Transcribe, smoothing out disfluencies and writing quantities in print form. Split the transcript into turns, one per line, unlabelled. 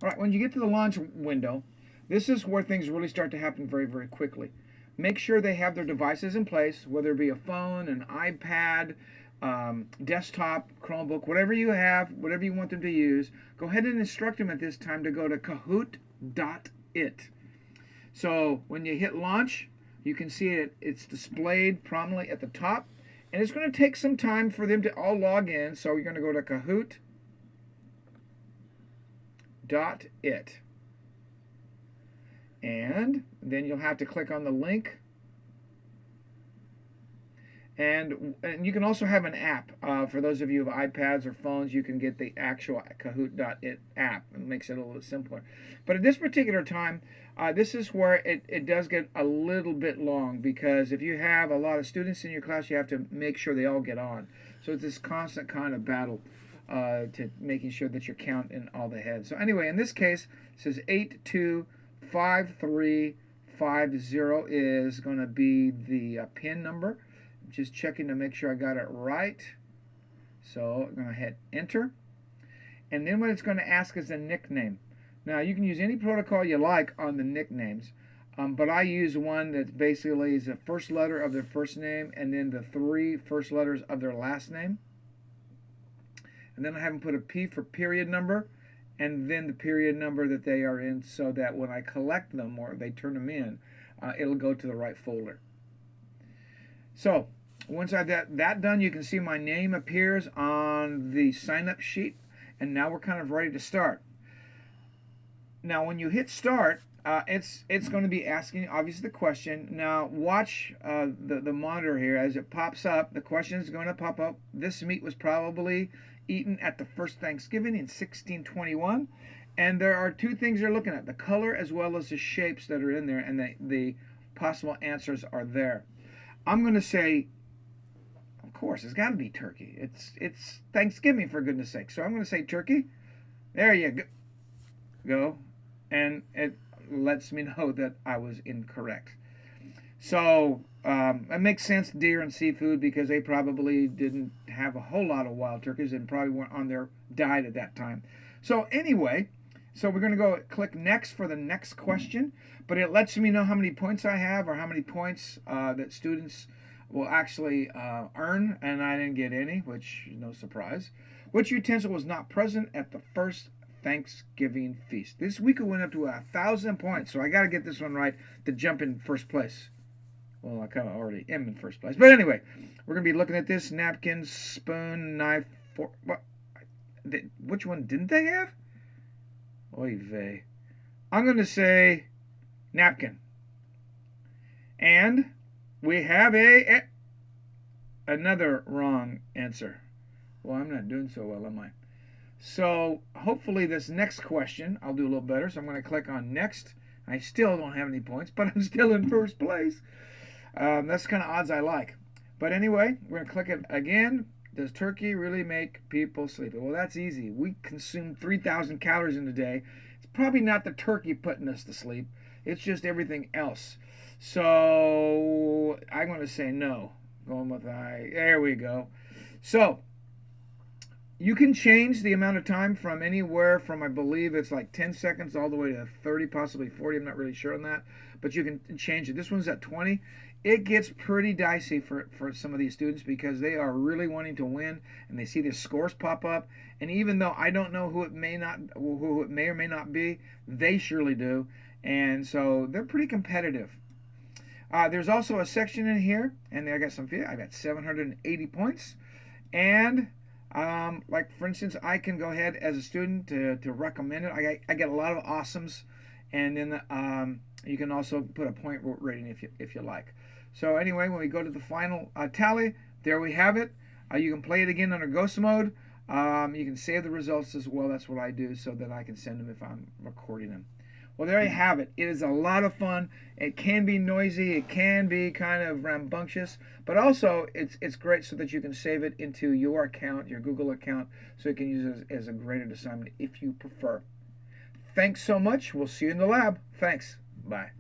All right, when you get to the launch window, this is where things really start to happen very, very quickly. Make sure they have their devices in place, whether it be a phone, an iPad, desktop, Chromebook, whatever you have, whatever you want them to use. Go ahead and instruct them at this time to go to kahoot.it. So when you hit launch, you can see it's displayed prominently at the top. And it's going to take some time for them to all log in. So you're going to go to kahoot.it. And then you'll have to click on the link. And you can also have an app. For those of you who have iPads or phones, you can get the actual Kahoot.it app. It makes it a little simpler. But at this particular time, this is where it does get a little bit long, because if you have a lot of students in your class, you have to make sure they all get on. So it's this constant kind of battle to making sure that you're counting all the heads. So anyway, in this case, it says 825350 is going to be the PIN number. Just checking to make sure I got it right. So I'm going to hit enter. And then what it's going to ask is a nickname. Now you can use any protocol you like on the nicknames, but I use one that basically is the first letter of their first name and then the 3 first letters of their last name. And then I have them put a P for period number and then the period number that they are in, so that when I collect them or they turn them in, it'll go to the right folder. So once I've got that done, you can see my name appears on the sign-up sheet, and now we're kind of ready to start. Now when you hit start, it's going to be asking obviously the question. Now watch the monitor here as it pops up. The question is going to pop up. This meat was probably eaten at the first Thanksgiving in 1621. And there are 2 things you're looking at: the color as well as the shapes that are in there, and the possible answers are there. I'm going to say, of course, it's got to be turkey. It's Thanksgiving, for goodness sake. So I'm going to say turkey. There you go. And it lets me know that I was incorrect. So it makes sense, deer and seafood, because they probably didn't have a whole lot of wild turkeys and probably weren't on their diet at that time. So anyway, so we're going to go click next for the next question, but it lets me know how many points I have, or how many points that students will actually earn, and I didn't get any, which is no surprise. Which utensil was not present at the first Thanksgiving feast? This week it went up to 1,000 points, so I got to get this one right to jump in first place. Well, I kind of already am in first place, but anyway, we're going to be looking at this: napkin, spoon, knife, fork. What? Which one didn't they have? Oy vey. I'm going to say napkin. And we have another wrong answer. Well, I'm not doing so well, am I? So hopefully this next question I'll do a little better. So I'm going to click on next. I still don't have any points, but I'm still in first place. That's the kind of odds I like. But anyway, we're going to click it again. Does turkey really make people sleepy? Well, that's easy. We consume 3,000 calories in a day. It's probably not the turkey putting us to sleep. It's just everything else. So I'm going to say no. Going with I. There we go. So you can change the amount of time from anywhere from, I believe it's like 10 seconds all the way to 30, possibly 40. I'm not really sure on that. But you can change it. This one's at 20. It gets pretty dicey for some of these students, because they are really wanting to win, and they see their scores pop up. And even though I don't know who it may or may not be, they surely do. And so they're pretty competitive. There's also a section in here, and I got 780 points. And like for instance, I can go ahead as a student to recommend it. I get a lot of awesomes, and then you can also put a point rating if you like. So anyway, when we go to the final tally, there we have it. You can play it again under ghost mode. You can save the results as well. That's what I do, so that I can send them if I'm recording them. Well, there you have it. It is a lot of fun. It can be noisy. It can be kind of rambunctious, but also it's great so that you can save it into your account, your Google account, so you can use it as a graded assignment if you prefer. Thanks so much. We'll see you in the lab. Thanks. Bye.